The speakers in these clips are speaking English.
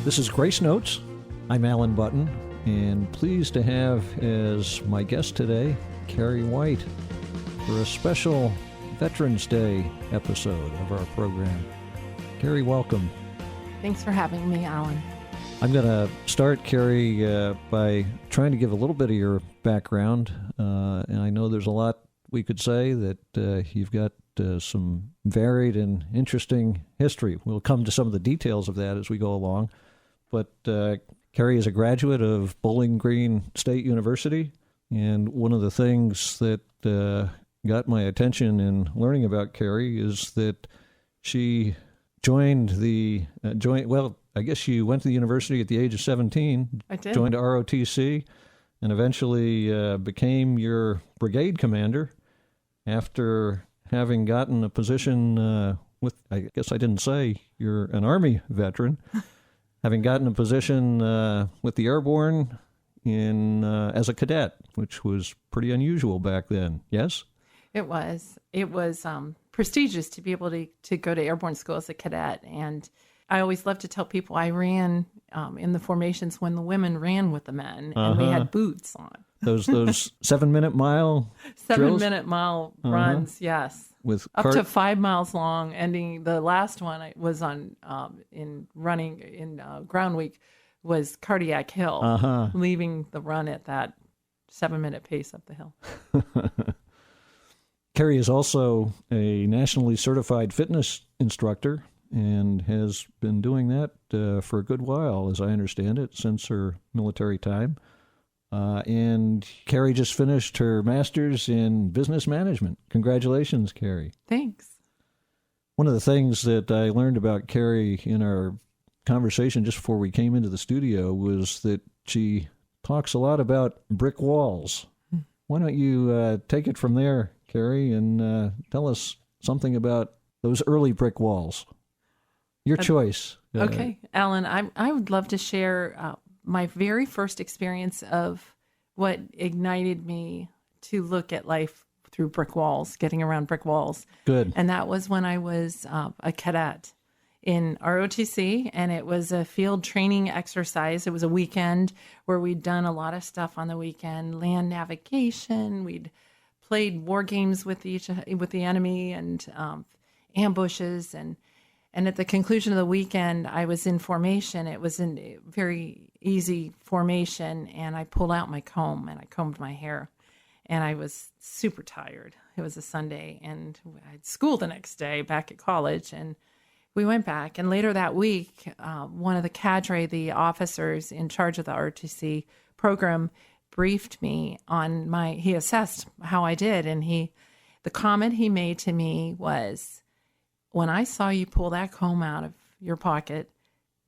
This is Grace Notes. I'm Alan Button, and pleased to have as my guest today, Karee White, for a special Veterans Day episode of our program. Karee, welcome. Thanks for having me, Alan. I'm going to start, Karee, by trying to give a little bit of your background, and I know there's a lot we could say that you've got some varied and interesting history. We'll come to some of the details of that as we go along. But Karee is a graduate of Bowling Green State University, and one of the things that got my attention in learning about Karee is that she joined I guess you went to the university at the age of 17. I did. Joined ROTC, and eventually became your brigade commander after having gotten a position I guess I didn't say you're an Army veteran, having gotten a position with the Airborne as a cadet, which was pretty unusual back then. Yes? It was. It was prestigious to be able to go to airborne school as a cadet. And I always love to tell people I ran in the formations when the women ran with the men, and we had boots on. Those 7-minute mile 7-minute mile runs, yes. With up to 5 miles long, ending the last one I was on in running in Ground Week was Cardiac Hill, leaving the run at that 7-minute pace up the hill. Karee is also a nationally certified fitness instructor and has been doing that for a good while, as I understand it, since her military time. And Karee just finished her master's in business management. Congratulations, Karee. Thanks. One of the things that I learned about Karee in our conversation just before we came into the studio was that she talks a lot about brick walls. Why don't you take it from there, Karee, and tell us something about those early brick walls? Your choice. Okay, Alan, I would love to share my very first experience of what ignited me to look at life through brick walls, getting around brick walls. Good. And that was when I was a cadet in ROTC, and it was a field training exercise. It was a weekend where we'd done a lot of stuff on the weekend, land navigation. We'd played war games with the enemy and ambushes, and at the conclusion of the weekend, I was in formation. It was in a very easy formation, and I pulled out my comb and I combed my hair, and I was super tired. It was a Sunday, and I had school the next day back at college, and we went back. And later that week, one of the cadre, the officers in charge of the ROTC program, briefed me on he assessed how I did, and the comment he made to me was, when I saw you pull that comb out of your pocket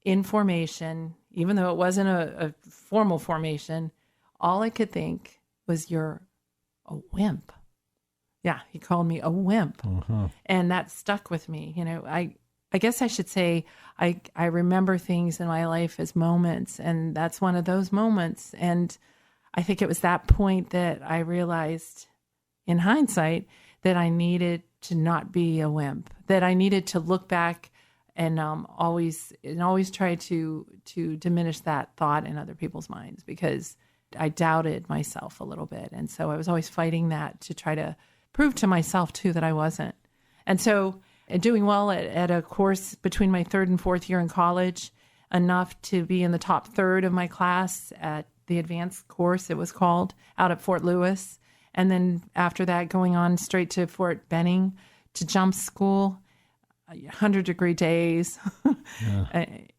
in formation, even though it wasn't a formal formation, all I could think was, you're a wimp. Yeah, he called me a wimp. And that stuck with me. You know, I guess I should say I remember things in my life as moments, and that's one of those moments. And I think it was that point that I realized in hindsight that I needed to not be a wimp, that I needed to look back and always try to diminish that thought in other people's minds, because I doubted myself a little bit. And so I was always fighting that to try to prove to myself too that I wasn't. And so doing well at a course between my third and fourth year in college, enough to be in the top third of my class at the advanced course, it was called, out at Fort Lewis. And then after that, going on straight to Fort Benning to jump school, 100-degree days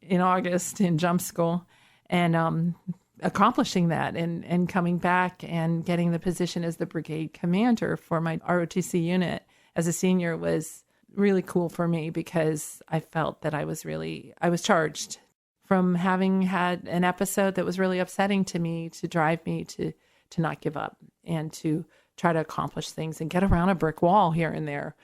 in August in jump school, and accomplishing that and coming back and getting the position as the brigade commander for my ROTC unit as a senior was really cool for me, because I felt that I was charged from having had an episode that was really upsetting to me to drive me to not give up and to try to accomplish things and get around a brick wall here and there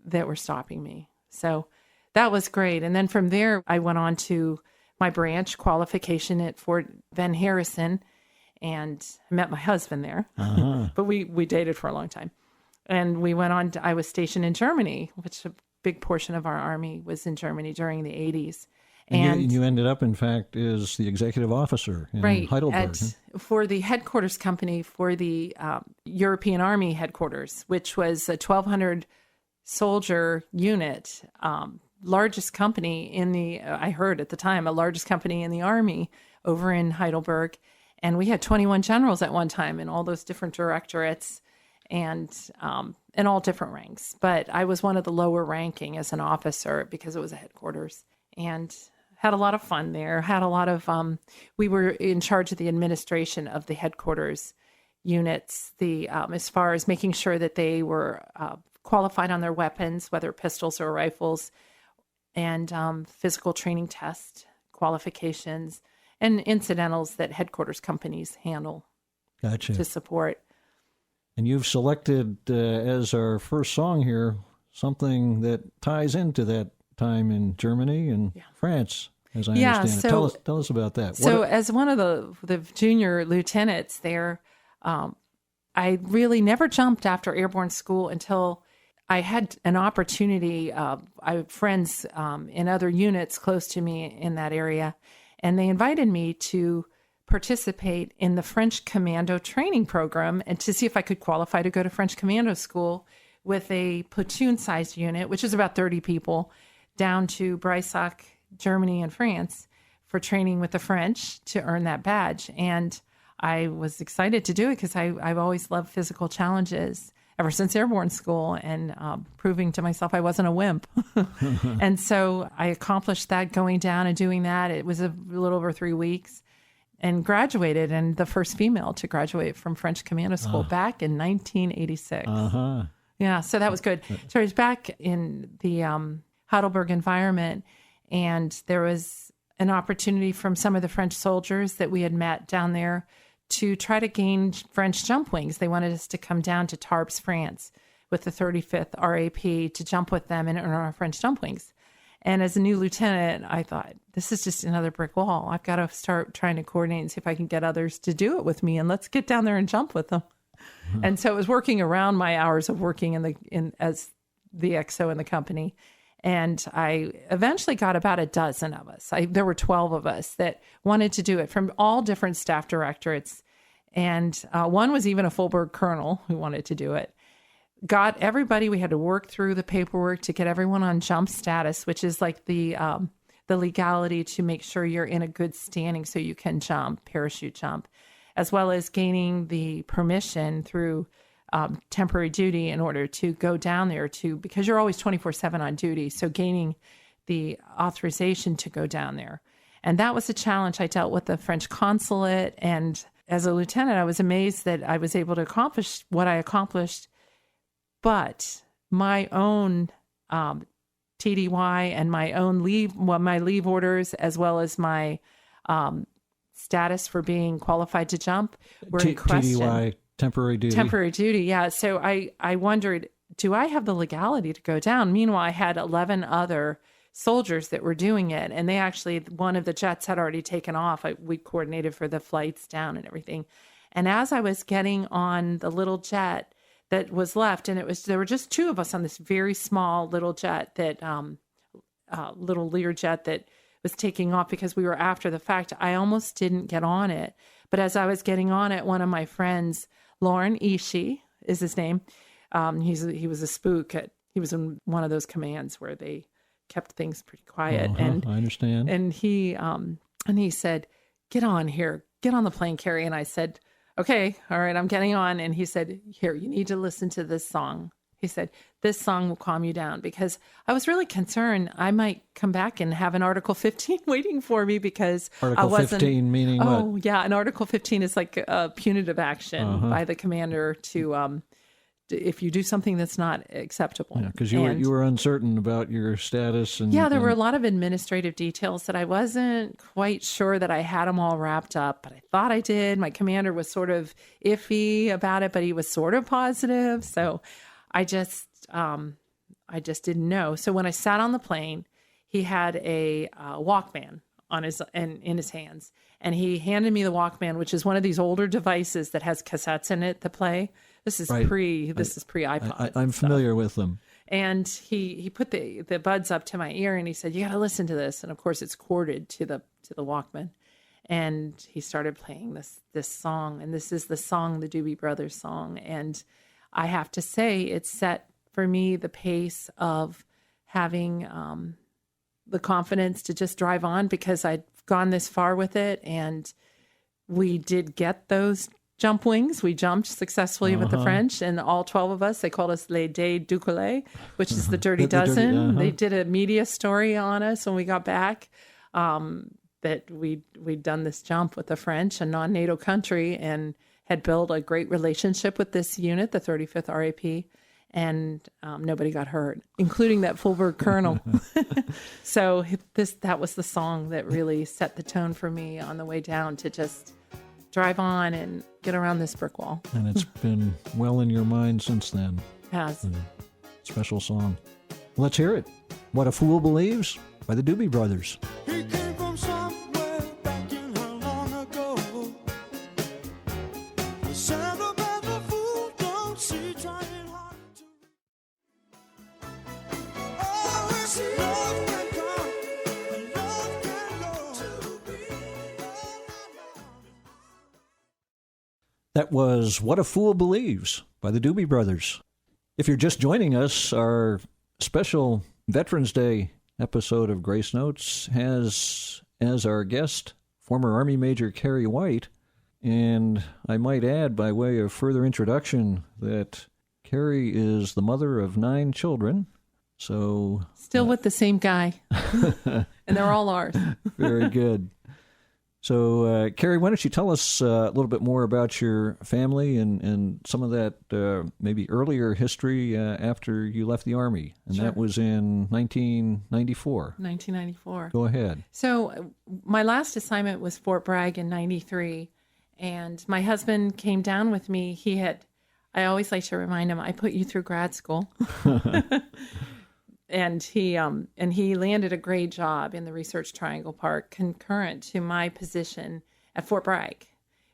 that were stopping me. So that was great. And then from there, I went on to my branch qualification at Fort Van Harrison, and I met my husband there. But we dated for a long time. And we went on I was stationed in Germany, which a big portion of our Army was in Germany during the 80s. And you ended up, in fact, as the executive officer in Heidelberg. For the headquarters company for the European Army headquarters, which was a 1,200 soldier unit, largest company in the, I heard at the time, a largest company in the Army over in Heidelberg. And we had 21 generals at one time in all those different directorates and all different ranks. But I was one of the lower ranking as an officer because it was a headquarters. And had a lot of fun there, had a lot of, we were in charge of the administration of the headquarters units, as far as making sure that they were qualified on their weapons, whether pistols or rifles, and physical training test qualifications, and incidentals that headquarters companies handle to support. And you've selected as our first song here something that ties into that time in Germany and France, as I understand it. Tell us about that. So as one of the junior lieutenants there, I really never jumped after airborne school until I had an opportunity. I have friends in other units close to me in that area, and they invited me to participate in the French Commando training program and to see if I could qualify to go to French Commando school with a platoon-sized unit, which is about 30 people, down to Breisach, Germany and France for training with the French to earn that badge. And I was excited to do it because I've always loved physical challenges ever since airborne school and proving to myself I wasn't a wimp. And so I accomplished that going down and doing that. It was a little over 3 weeks and graduated, and the first female to graduate from French Commando School back in 1986. Yeah, so that was good. So I was back in the Heidelberg environment, and there was an opportunity from some of the French soldiers that we had met down there to try to gain French jump wings. They wanted us to come down to Tarbes, France with the 35th RAP to jump with them and earn our French jump wings. And as a new lieutenant, I thought, this is just another brick wall. I've got to start trying to coordinate and see if I can get others to do it with me, and let's get down there and jump with them. And so it was working around my hours of working as the XO in the company. And I eventually got about a dozen of us. There were 12 of us that wanted to do it from all different staff directorates. And one was even a Fulberg colonel who wanted to do it. Got everybody, we had to work through the paperwork to get everyone on jump status, which is like the legality to make sure you're in a good standing so you can jump, parachute jump, as well as gaining the permission through temporary duty in order to go down there because you're always 24/7 on duty. So gaining the authorization to go down there. And that was a challenge. I dealt with the French consulate. And as a lieutenant, I was amazed that I was able to accomplish what I accomplished. But my own TDY and my own my leave orders, as well as my status for being qualified to jump were in question. TDY, temporary duty. Temporary duty, yeah. So I wondered, do I have the legality to go down? Meanwhile, I had 11 other soldiers that were doing it. And one of the jets had already taken off. We coordinated for the flights down and everything. And as I was getting on the little jet that was left, and there were just two of us on this very small little jet little Lear jet that was taking off because we were after the fact. I almost didn't get on it. But as I was getting on it, one of my friends, Lauren Ishii is his name. He was a spook. He was in one of those commands where they kept things pretty quiet. And I understand. And he said, "Get on here, get on the plane, Karee." And I said, "Okay, all right, I'm getting on." And he said, "Here, you need to listen to this song." He said, "This song will calm you down," because I was really concerned I might come back and have an Article 15 waiting for me because Article 15 meaning what? Oh, yeah. An Article 15 is like a punitive action by the commander to if you do something that's not acceptable. Yeah, because you were uncertain about your status. There were a lot of administrative details that I wasn't quite sure that I had them all wrapped up, but I thought I did. My commander was sort of iffy about it, but he was sort of positive. So I just didn't know. So when I sat on the plane, he had a Walkman in his hands, and he handed me the Walkman, which is one of these older devices that has cassettes in it to play. This is pre iPod. I'm familiar with them. And he put the buds up to my ear and he said, "You got to listen to this." And of course, it's corded to the Walkman. And he started playing this song, and this is the song, the Doobie Brothers song. And I have to say, it set for me the pace of having the confidence to just drive on, because I'd gone this far with it, and we did get those jump wings. We jumped successfully with the French, and all 12 of us, they called us Les Deux Ducoulés, which is the Dirty Dozen. They did a media story on us when we got back, that we'd done this jump with the French, a non-NATO country, and had built a great relationship with this unit, the 35th RAP, and nobody got hurt, including that Fulberg colonel. So that was the song that really set the tone for me on the way down, to just drive on and get around this brick wall. And it's been well in your mind since then. It has. Special song. Let's hear it. What a Fool Believes by the Doobie Brothers. He came from somewhere back in how long ago. The sentimental fool don't see trying hard to. Oh, it's love can come and love can go. That was What a Fool Believes by the Doobie Brothers. If you're just joining us, our special Veterans Day episode of Grace Notes has as our guest former Army Major Karee White. And I might add, by way of further introduction, that Karee is the mother of 9 children. So Still with the same guy. And they're all ours. very good. So, Karee, why don't you tell us a little bit more about your family and some of that maybe earlier history after you left the Army? And Sure. that was in 1994. 1994. Go ahead. So my last assignment was Fort Bragg in 93. And my husband came down with me. I always like to remind him, I put you through grad school. And he landed a great job in the Research Triangle Park, concurrent to my position at Fort Bragg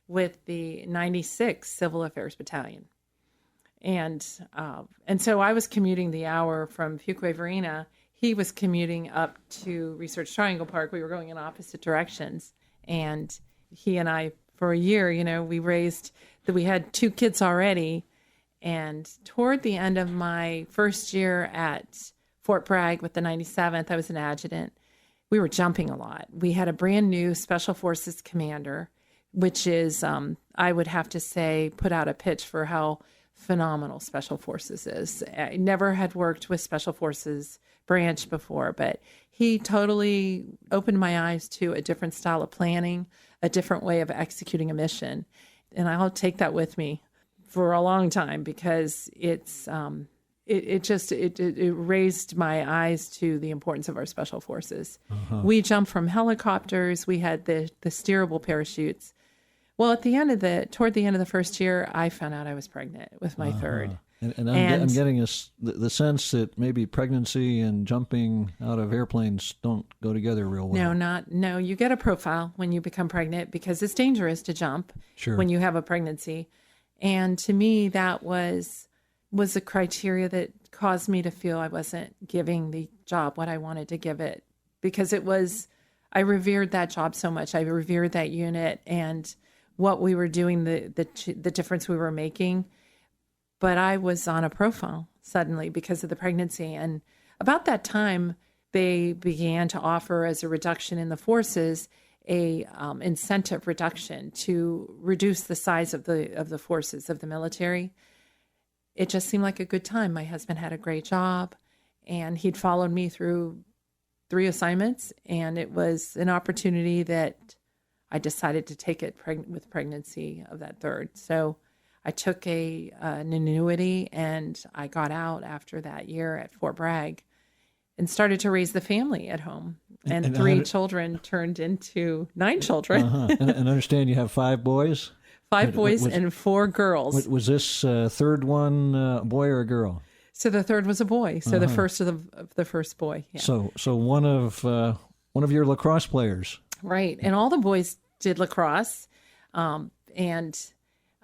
with the 96th Civil Affairs Battalion. And so I was commuting the hour from Fuquay-Varina. He was commuting up to Research Triangle Park. We were going in opposite directions. And he and I, for a year, we had 2 kids already. And toward the end of my first year at Fort Bragg with the 97th, I was an adjutant. We were jumping a lot. We had a brand new Special Forces commander, which is, I would have to say, put out a pitch for how phenomenal Special Forces is. I never had worked with Special Forces branch before, but he totally opened my eyes to a different style of planning, a different way of executing a mission. And I'll take that with me for a long time, because it's it raised my eyes to the importance of our Special Forces. We jumped from helicopters. We had the steerable parachutes. Well, toward the end of the first year, I found out I was pregnant with my third. And I'm getting the sense that maybe pregnancy and jumping out of airplanes don't go together real well. No, you get a profile when you become pregnant, because it's dangerous to jump when you have a pregnancy. And to me, that was a criteria that caused me to feel I wasn't giving the job what I wanted to give it, because I revered that job so much. I revered that unit and what we were doing, the difference we were making. But I was on a profile suddenly because of the pregnancy. And about that time, they began to offer, as a reduction in the forces, a incentive reduction to reduce the size of the forces of the military. It just seemed like a good time. My husband had a great job, and he'd followed me through 3 assignments, and it was an opportunity that I decided to take it with pregnancy of that third. So I took an annuity, and I got out after that year at Fort Bragg and started to raise the family at home. And 3 children turned into 9 children. And understand you have 5 boys? 5 boys and 4 girls. Was this third one a boy or a girl? So the third was a boy. So the first of the first boy. Yeah. So one of your lacrosse players. Right, and all the boys did lacrosse, and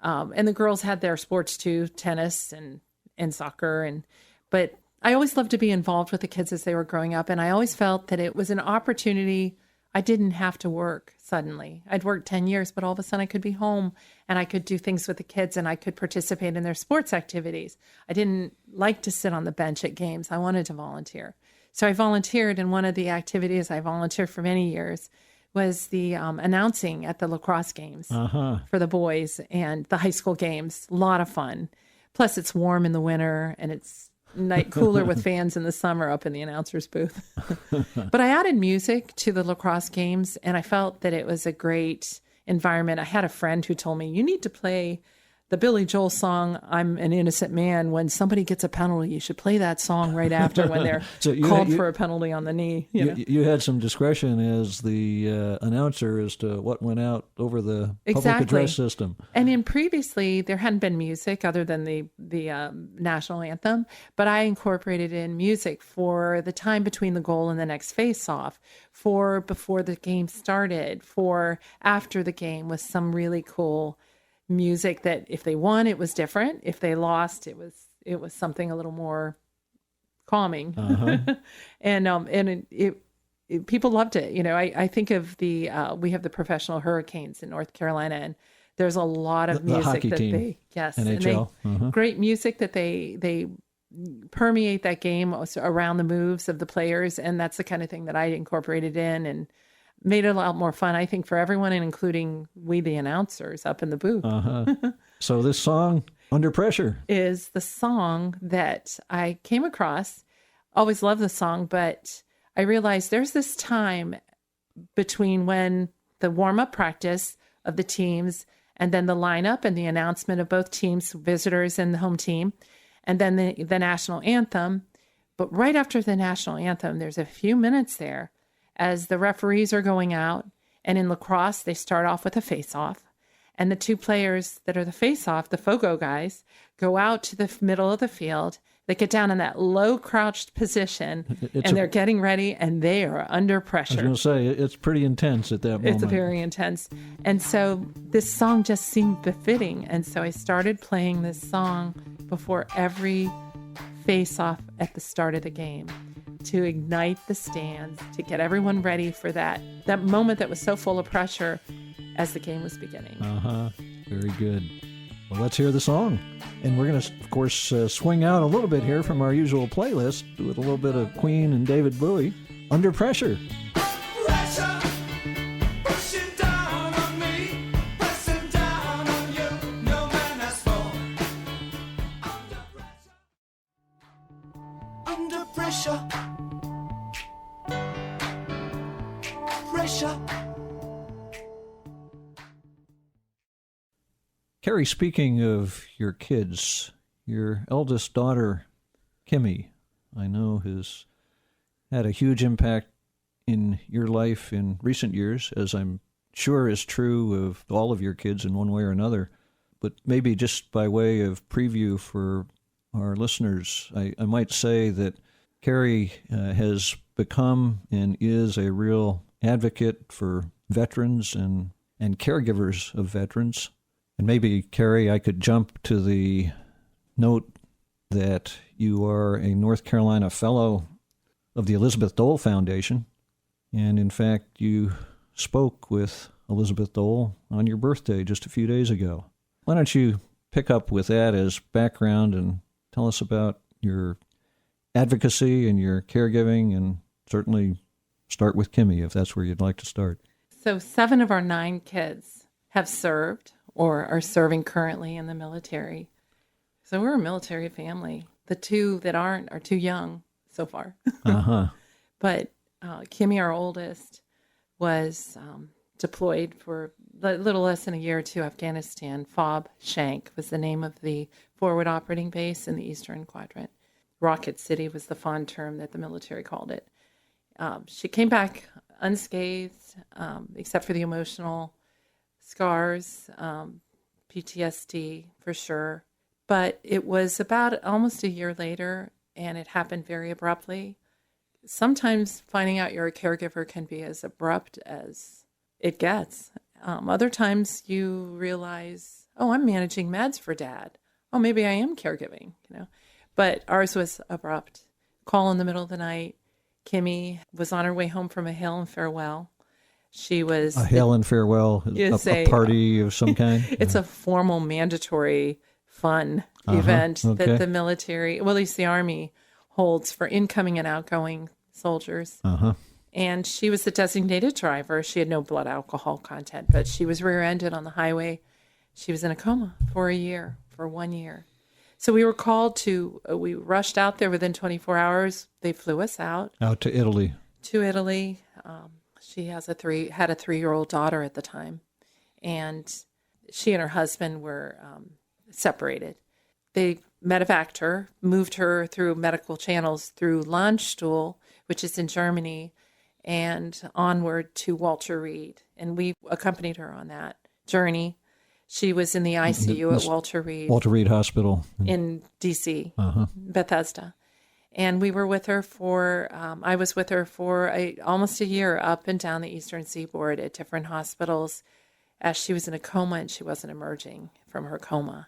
the girls had their sports too, tennis and soccer, but I always loved to be involved with the kids as they were growing up. And I always felt that it was an opportunity. I didn't have to work suddenly. I'd worked 10 years, but all of a sudden I could be home and I could do things with the kids and I could participate in their sports activities. I didn't like to sit on the bench at games. I wanted to volunteer. So I volunteered, and one of the activities I volunteered for many years was the announcing at the lacrosse games for the boys and the high school games. A lot of fun. Plus, it's warm in the winter and it's night cooler with fans in the summer up in the announcer's booth. But I added music to the lacrosse games, and I felt that it was a great environment. I had a friend who told me, you need to play the Billy Joel song, I'm an Innocent Man. When somebody gets a penalty, you should play that song right after when they're called for a penalty on the knee. You had some discretion as the announcer as to what went out over the public address system. And previously, there hadn't been music other than the national anthem, but I incorporated in music for the time between the goal and the next face-off, for before the game started, for after the game, with some really cool music that if they won, it was different. If they lost, it was something a little more calming. And people loved it. I think of we have the professional Hurricanes in North Carolina, and there's a lot of music that team. NHL. And great music that they permeate that game around the moves of the players, and that's the kind of thing that I incorporated in and made it a lot more fun, I think, for everyone, and including we, the announcers, up in the booth. So this song, Under Pressure, is the song that I came across. Always loved the song, but I realized there's this time between when the warm-up practice of the teams and then the lineup and the announcement of both teams, visitors and the home team, and then the national anthem. But right after the national anthem, there's a few minutes there as the referees are going out, and in lacrosse, they start off with a face-off, and the two players that are the face-off, the FOGO guys, go out to the middle of the field. They get down in that low crouched position, and they're getting ready, and they are under pressure. I was going to say, it's pretty intense at that moment. It's very intense. And so this song just seemed befitting, and so I started playing this song before every face-off at the start of the game, to ignite the stands, to get everyone ready for that moment that was so full of pressure as the game was beginning. Very good. Well, let's hear the song. And we're going to, of course, swing out a little bit here from our usual playlist with a little bit of Queen and David Bowie, Under Pressure. Pressure, pushing down on me, pressing down on you. No man has fallen under pressure. Pressure. Karee, speaking of your kids, your eldest daughter, Kimmy, I know has had a huge impact in your life in recent years, as I'm sure is true of all of your kids in one way or another. But maybe just by way of preview for our listeners, I might say that Karee has become and is a real advocate for veterans and caregivers of veterans. And maybe, Karee, I could jump to the note that you are a North Carolina Fellow of the Elizabeth Dole Foundation. And in fact, you spoke with Elizabeth Dole on your birthday just a few days ago. Why don't you pick up with that as background and tell us about your advocacy and your caregiving, and certainly start with Kimmy if that's where you'd like to start. So 7 of our 9 kids have served or are serving currently in the military. So we're a military family. The 2 that aren't are too young so far. But Kimmy, our oldest, was deployed for a little less than a year to Afghanistan. FOB Shank was the name of the forward operating base in the Eastern Quadrant. Rocket City was the fond term that the military called it. She came back unscathed, except for the emotional scars, PTSD for sure. But it was about almost a year later, and it happened very abruptly. Sometimes finding out you're a caregiver can be as abrupt as it gets. Other times you realize, oh, I'm managing meds for Dad. Oh, maybe I am caregiving, But ours was abrupt. call in the middle of the night. Kimmy was on her way home from a hail and farewell. She was A hail and farewell, a party of some kind? It's a formal, mandatory, fun event okay. that the military, well, at least the Army, holds for incoming and outgoing soldiers. And she was the designated driver. She had no blood alcohol content, but she was rear-ended on the highway. She was in a coma for 1 year. So we were called to, we rushed out there within 24 hours. They flew us out. Out to Italy. She had a 3-year-old daughter at the time. And she and her husband were separated. They medevaced her, moved her through medical channels through Landstuhl, which is in Germany, and onward to Walter Reed. And we accompanied her on that journey. She was in the ICU at Walter Reed Hospital in D.C., Bethesda. And we were with her for, I was with her for almost a year up and down the Eastern Seaboard at different hospitals as she was in a coma and she wasn't emerging from her coma.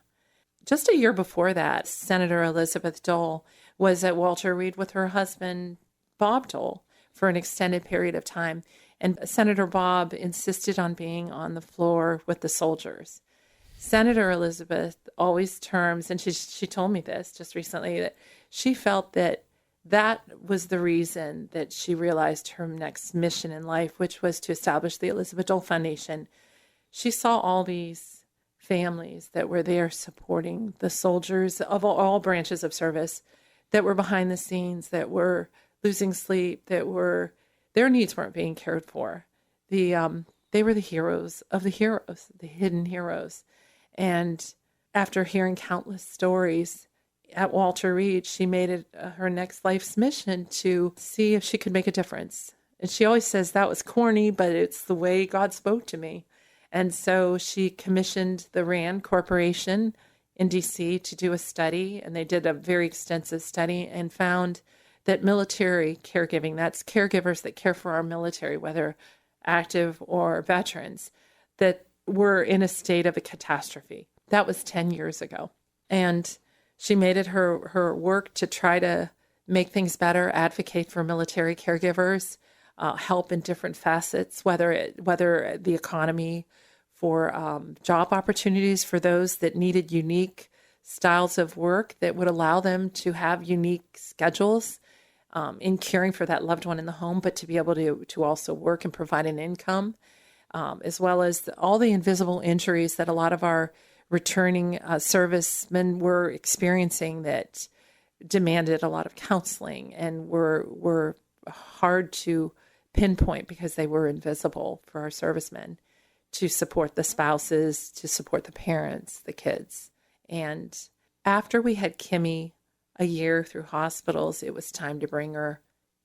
Just a year before that, Senator Elizabeth Dole was at Walter Reed with her husband, Bob Dole, for an extended period of time. And Senator Bob insisted on being on the floor with the soldiers. Senator Elizabeth always terms, and she told me this just recently, that she felt that was the reason that she realized her next mission in life, which was to establish the Elizabeth Dole Foundation. She saw all these families that were there supporting the soldiers of all branches of service that were behind the scenes, that were losing sleep, their needs weren't being cared for. They were the heroes of the heroes, the hidden heroes. And after hearing countless stories at Walter Reed, she made it her next life's mission to see if she could make a difference. And she always says that was corny, but it's the way God spoke to me. And so she commissioned the RAND Corporation in D.C. to do a study, and they did a very extensive study and found that military caregiving, that's caregivers that care for our military, whether active or veterans, that were in a state of a catastrophe. That was 10 years ago. And she made it her work to try to make things better, advocate for military caregivers, help in different facets, whether the economy, for job opportunities for those that needed unique styles of work that would allow them to have unique schedules in caring for that loved one in the home, but to be able to also work and provide an income, as well as all the invisible injuries that a lot of our returning servicemen were experiencing that demanded a lot of counseling and were hard to pinpoint because they were invisible for our servicemen, to support the spouses, to support the parents, the kids. And after we had Kimmy a year through hospitals, it was time to bring her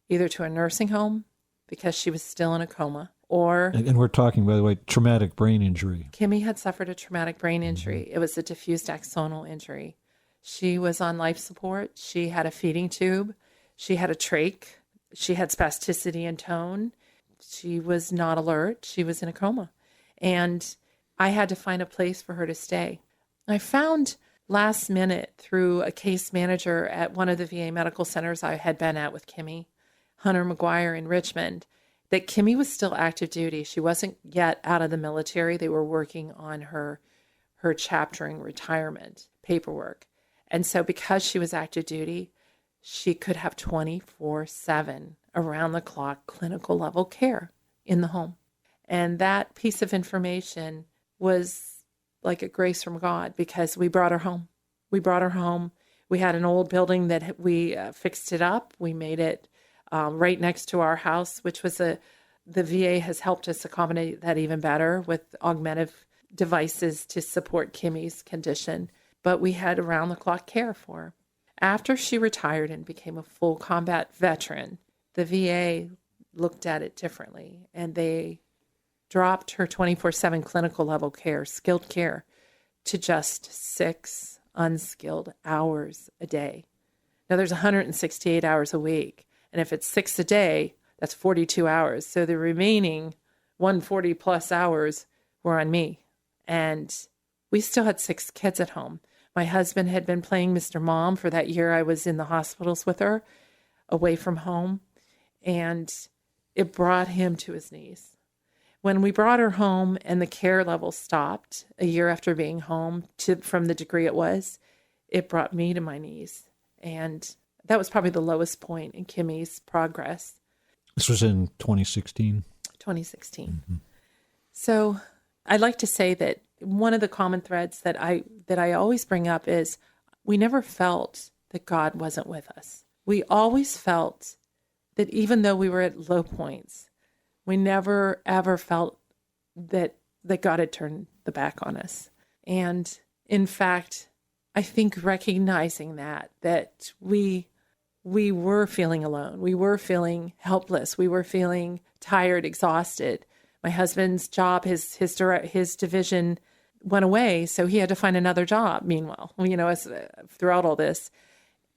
either to a nursing home because she was still in a coma, or... And we're talking, by the way, traumatic brain injury. Kimmy had suffered a traumatic brain injury. It was a diffused axonal injury. She was on life support. She had a feeding tube. She had a trach. She had spasticity and tone. She was not alert. She was in a coma. And I had to find a place for her to stay. I found last minute through a case manager at one of the VA medical centers I had been at with Kimmy, Hunter McGuire in Richmond, that Kimmy was still active duty. She wasn't yet out of the military. They were working on her chaptering retirement paperwork. And so because she was active duty, she could have 24/7 around-the-clock clinical level care in the home. And that piece of information was like a grace from God because we brought her home. We had an old building that we fixed it up. We made it right next to our house, which was the VA has helped us accommodate that even better with augmentative devices to support Kimmy's condition. But we had around-the-clock care for her. After she retired and became a full combat veteran, the VA looked at it differently, and they dropped her 24/7 clinical level care, skilled care, to just 6 unskilled hours a day. Now, there's 168 hours a week, and if it's 6 a day, that's 42 hours. So the remaining 140-plus hours were on me. And we still had 6 kids at home. My husband had been playing Mr. Mom for that year I was in the hospitals with her. away from home, and it brought him to his knees. When we brought her home and the care level stopped a year after being home from the degree it brought me to my knees. And that was probably the lowest point in Kimmy's progress. This was in 2016. 2016. Mm-hmm. So I'd like to say that one of the common threads that I always bring up is we never felt that God wasn't with us. We always felt that even though we were at low points, we never ever felt that God had turned the back on us. And in fact, I think recognizing that we were feeling alone, we were feeling helpless, we were feeling tired, exhausted. My husband's job, his division went away, so he had to find another job. Meanwhile, throughout all this,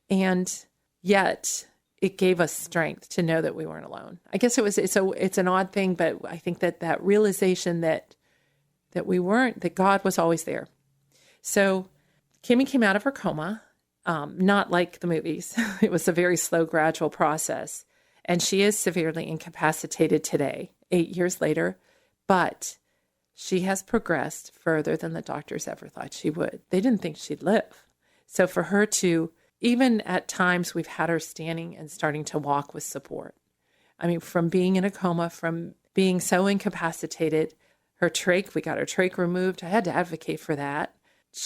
and yet it gave us strength to know that we weren't alone. I guess it's an odd thing, but I think that realization that God was always there. So Kimmy came out of her coma, not like the movies. It was a very slow, gradual process. And she is severely incapacitated today, 8 years later, but she has progressed further than the doctors ever thought she would. They didn't think she'd live. So for her to, even at times we've had her standing and starting to walk with support. I mean, from being in a coma, from being so incapacitated, we got her trach removed. I had to advocate for that.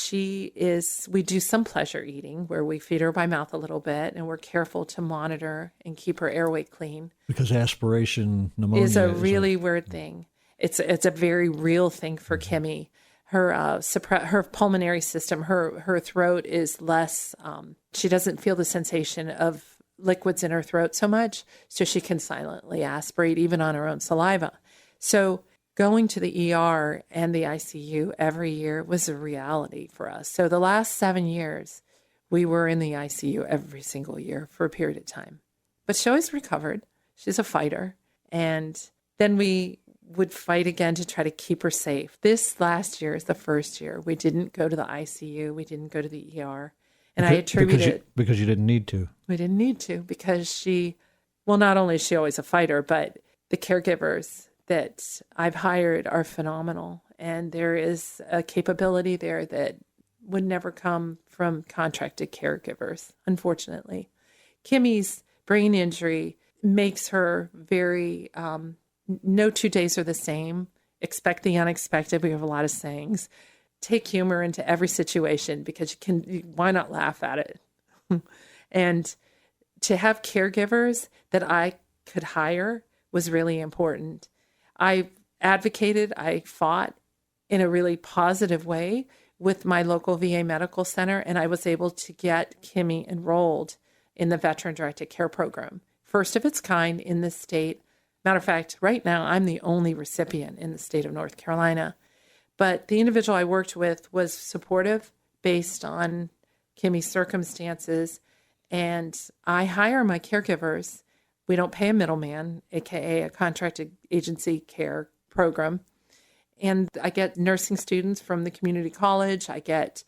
We do some pleasure eating where we feed her by mouth a little bit, and we're careful to monitor and keep her airway clean. Because aspiration pneumonia is a really weird thing. It's a very real thing for Kimmy. Her pulmonary system, her throat is less, she doesn't feel the sensation of liquids in her throat so much, so she can silently aspirate even on her own saliva. So going to the ER and the ICU every year was a reality for us. So the last 7 years, we were in the ICU every single year for a period of time. But she always recovered. She's a fighter. And then we would fight again to try to keep her safe. This last year is the first year. We didn't go to the ICU. We didn't go to the ER. And I attribute it... Because you didn't need to. We didn't need to because not only is she always a fighter, but the caregivers that I've hired are phenomenal. And there is a capability there that would never come from contracted caregivers, unfortunately. Kimmy's brain injury makes her very, no 2 days are the same. Expect the unexpected. We have a lot of sayings. Take humor into every situation because why not laugh at it? And to have caregivers that I could hire was really important. I advocated, I fought in a really positive way with my local VA medical center, and I was able to get Kimmy enrolled in the veteran-directed care program. First of its kind in the state. Matter of fact, right now, I'm the only recipient in the state of North Carolina. But the individual I worked with was supportive based on Kimmy's circumstances, and I hire my caregivers. We don't pay a middleman, aka a contracted agency care program. And I get nursing students from the community college. I get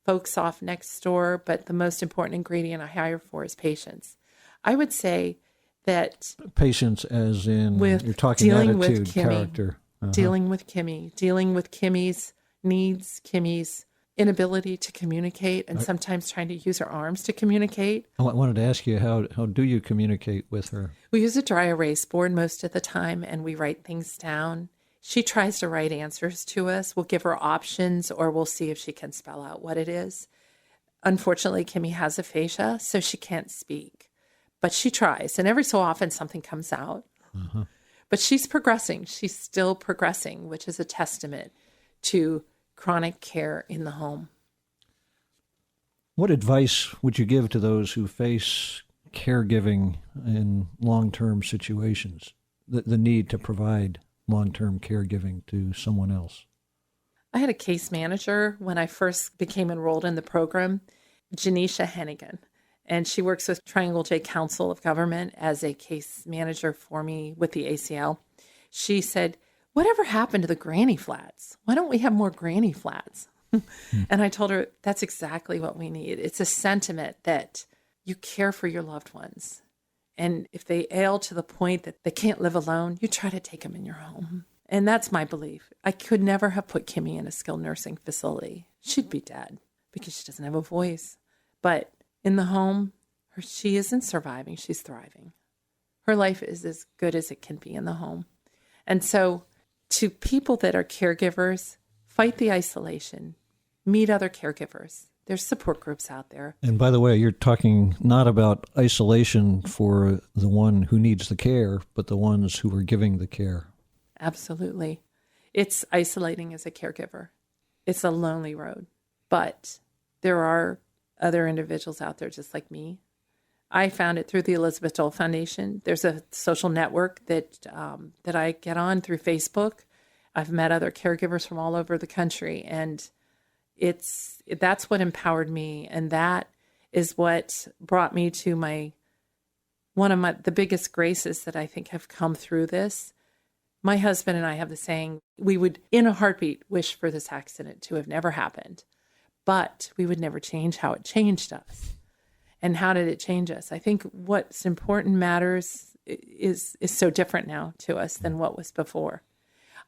folks off next door, but the most important ingredient I hire for is patients. I would say that patients as in you're talking dealing attitude, with Kimmy, character. Dealing with Kimmy's needs, Kimmy's inability to communicate, and sometimes trying to use her arms to communicate. I wanted to ask you, how do you communicate with her? We use a dry erase board most of the time, and we write things down. She tries to write answers to us. We'll give her options, or we'll see if she can spell out what it is. Unfortunately, Kimmy has aphasia, so she can't speak. But she tries, and every so often something comes out. Uh-huh. But she's progressing. She's still progressing, which is a testament to chronic care in the home. What advice would you give to those who face caregiving in long-term situations, the need to provide long-term caregiving to someone else? I had a case manager when I first became enrolled in the program, Janisha Hennigan, and she works with Triangle J Council of Government as a case manager for me with the ACL. She said, "Whatever happened to the granny flats? Why don't we have more granny flats?" And I told her, that's exactly what we need. It's a sentiment that you care for your loved ones And if they ail to the point that they can't live alone, you try to take them in your home. And that's my belief. I could never have put Kimmy in a skilled nursing facility. She'd be dead because she doesn't have a voice. But in the home, she isn't surviving. She's thriving. Her life is as good as it can be in the home. And so to people that are caregivers, fight the isolation, meet other caregivers. There's support groups out there. And by the way, you're talking not about isolation for the one who needs the care, but the ones who are giving the care. Absolutely. It's isolating as a caregiver. It's a lonely road. But there are other individuals out there just like me. I found it through the Elizabeth Dole Foundation. There's a social network that I get on through Facebook. I've met other caregivers from all over the country, and that's what empowered me, and that is what brought me to one of the biggest graces that I think have come through this. My husband and I have the saying, we would, in a heartbeat, wish for this accident to have never happened, but we would never change how it changed us. And how did it change us? I think what's important matters is so different now to us than what was before.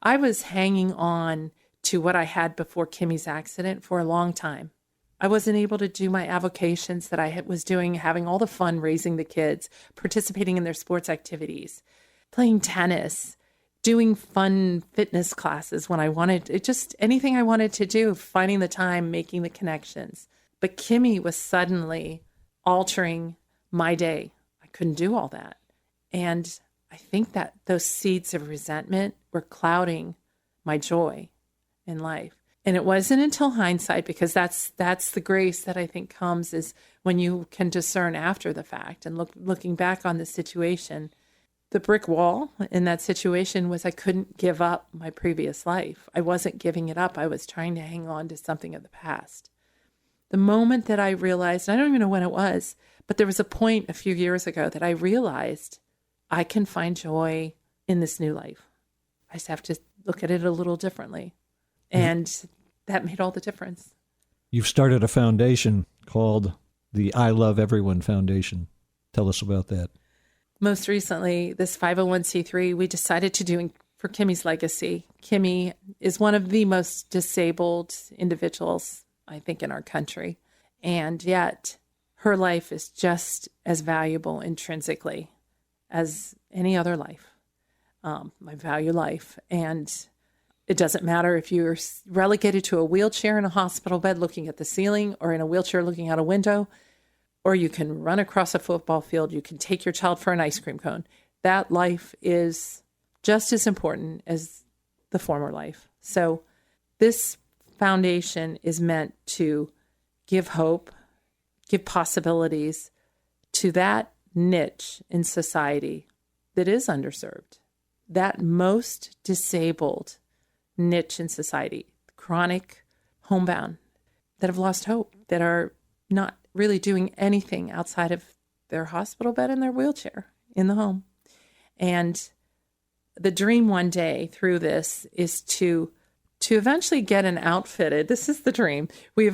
I was hanging on to what I had before Kimmy's accident for a long time. I wasn't able to do my avocations that I was doing, having all the fun raising the kids, participating in their sports activities, playing tennis, doing fun fitness classes when I wanted, just anything I wanted to do, finding the time, making the connections. But Kimmy was suddenly altering my day. I couldn't do all that. And I think that those seeds of resentment were clouding my joy in life. And it wasn't until hindsight, because that's the grace that I think comes is when you can discern after the fact and looking back on the situation. The brick wall in that situation was I couldn't give up my previous life. I wasn't giving it up. I was trying to hang on to something of the past. The moment that I realized, I don't even know when it was, but there was a point a few years ago that I realized I can find joy in this new life. I just have to look at it a little differently. And that made all the difference. You've started a foundation called the I Love Everyone Foundation. Tell us about that. Most recently, this 501c3, we decided to do for Kimmy's legacy. Kimmy is one of the most disabled individuals, I think, in our country. And yet her life is just as valuable intrinsically as any other life. I value life. And it doesn't matter if you're relegated to a wheelchair in a hospital bed looking at the ceiling, or in a wheelchair looking out a window, or you can run across a football field, you can take your child for an ice cream cone. That life is just as important as the former life. So this foundation is meant to give hope, give possibilities to that niche in society that is underserved, that most disabled niche in society, chronic homebound, that have lost hope, that are not really doing anything outside of their hospital bed and their wheelchair in the home. And the dream one day through this is to eventually get an outfitted, this is the dream, we're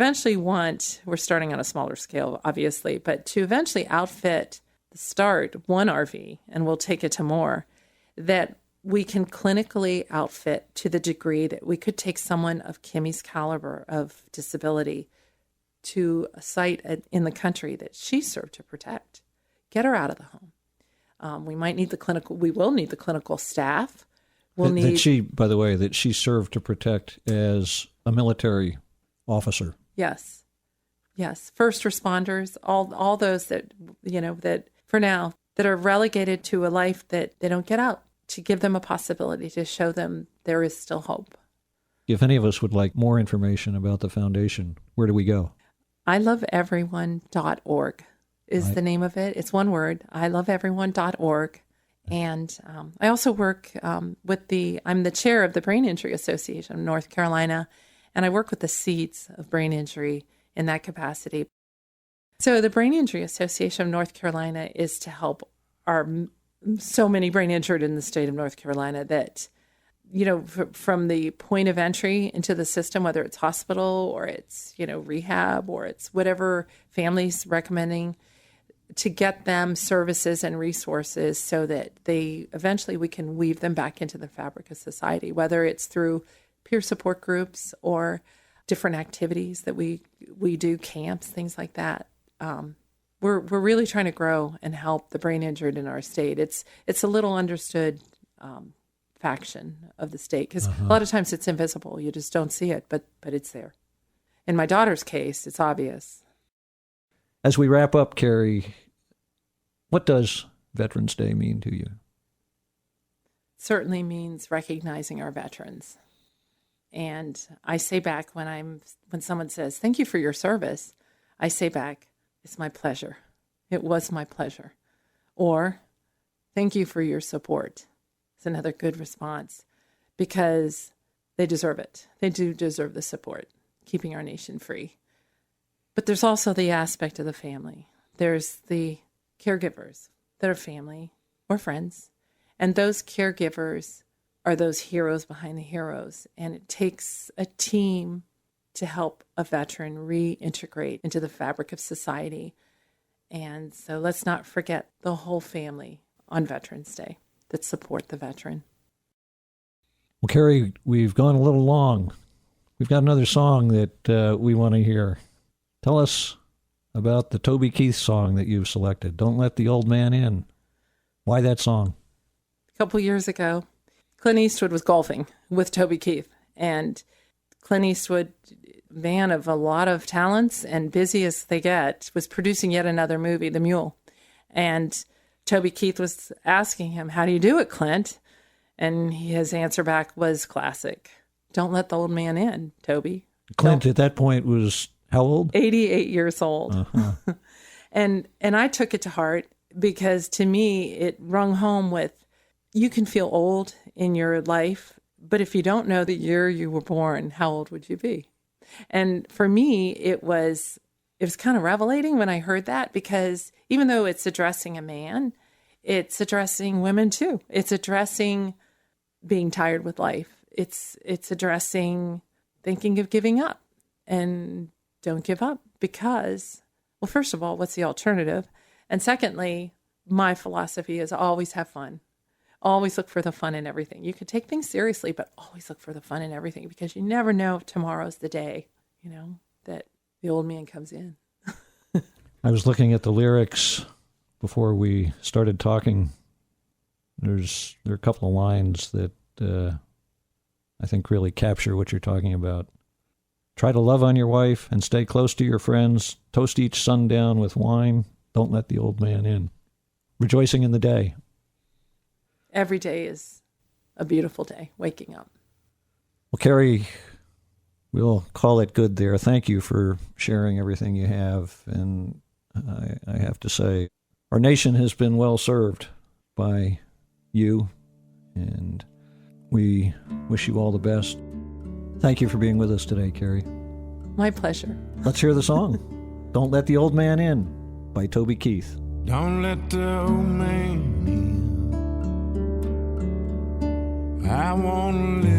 starting on a smaller scale, obviously, but to eventually outfit, start one RV, and we'll take it to more, that we can clinically outfit to the degree that we could take someone of Kimmy's caliber of disability to a site in the country that she served to protect, get her out of the home. We will need the clinical staff. That she served to protect as a military officer. Yes. First responders, all those that for now that are relegated to a life that they don't get out, to give them a possibility, to show them there is still hope. If any of us would like more information about the foundation, where do we go? iloveeveryone.org is the name of it. It's one word, iloveeveryone.org. And I also work I'm the chair of the Brain Injury Association of North Carolina, and I work with the seeds of brain injury in that capacity. So the Brain Injury Association of North Carolina is to help so many brain injured in the state of North Carolina that, from the point of entry into the system, whether it's hospital or it's, rehab or it's whatever families recommending, to get them services and resources so that we can weave them back into the fabric of society, whether it's through peer support groups or different activities that we do, camps, things like that. We're really trying to grow and help the brain injured in our state. It's a little understood faction of the state because a lot of times it's invisible. You just don't see it, but it's there. In my daughter's case, it's obvious. As we wrap up, Karee, what does Veterans Day mean to you? Certainly means recognizing our veterans. And I say back when someone says, "Thank you for your service," I say back, "It's my pleasure. It was my pleasure." Or, "Thank you for your support." It's another good response because they deserve it. They do deserve the support, keeping our nation free. But there's also the aspect of the family. There's the caregivers that are family or friends. And those caregivers are those heroes behind the heroes. And it takes a team to help a veteran reintegrate into the fabric of society. And so let's not forget the whole family on Veterans Day that support the veteran. Well, Karee, we've gone a little long. We've got another song that we want to hear. Tell us about the Toby Keith song that you've selected, "Don't Let the Old Man In." Why that song? A couple years ago, Clint Eastwood was golfing with Toby Keith. And Clint Eastwood, man of a lot of talents and busy as they get, was producing yet another movie, The Mule. And Toby Keith was asking him, "How do you do it, Clint?" And his answer back was classic. "Don't let the old man in, Toby." Clint at that point was how old? 88 years old. Uh-huh. And I took it to heart because to me, it rung home with, you can feel old in your life, but if you don't know the year you were born, how old would you be? And for me, it was kind of revelating when I heard that, because even though it's addressing a man, it's addressing women too. It's addressing being tired with life. It's addressing thinking of giving up. And don't give up because, well, first of all, what's the alternative? And secondly, my philosophy is always have fun. Always look for the fun in everything. You can take things seriously, but always look for the fun in everything because you never know if tomorrow's the day, that the old man comes in. I was looking at the lyrics before we started talking. There are a couple of lines that I think really capture what you're talking about. "Try to love on your wife and stay close to your friends. Toast each sundown with wine. Don't let the old man in." Rejoicing in the day. Every day is a beautiful day, waking up. Well, Karee, we'll call it good there. Thank you for sharing everything you have. And I have to say, our nation has been well served by you, and we wish you all the best. Thank you for being with us today, Karee. My pleasure. Let's hear the song, "Don't Let the Old Man In" by Toby Keith. Don't let the old man in. I want to live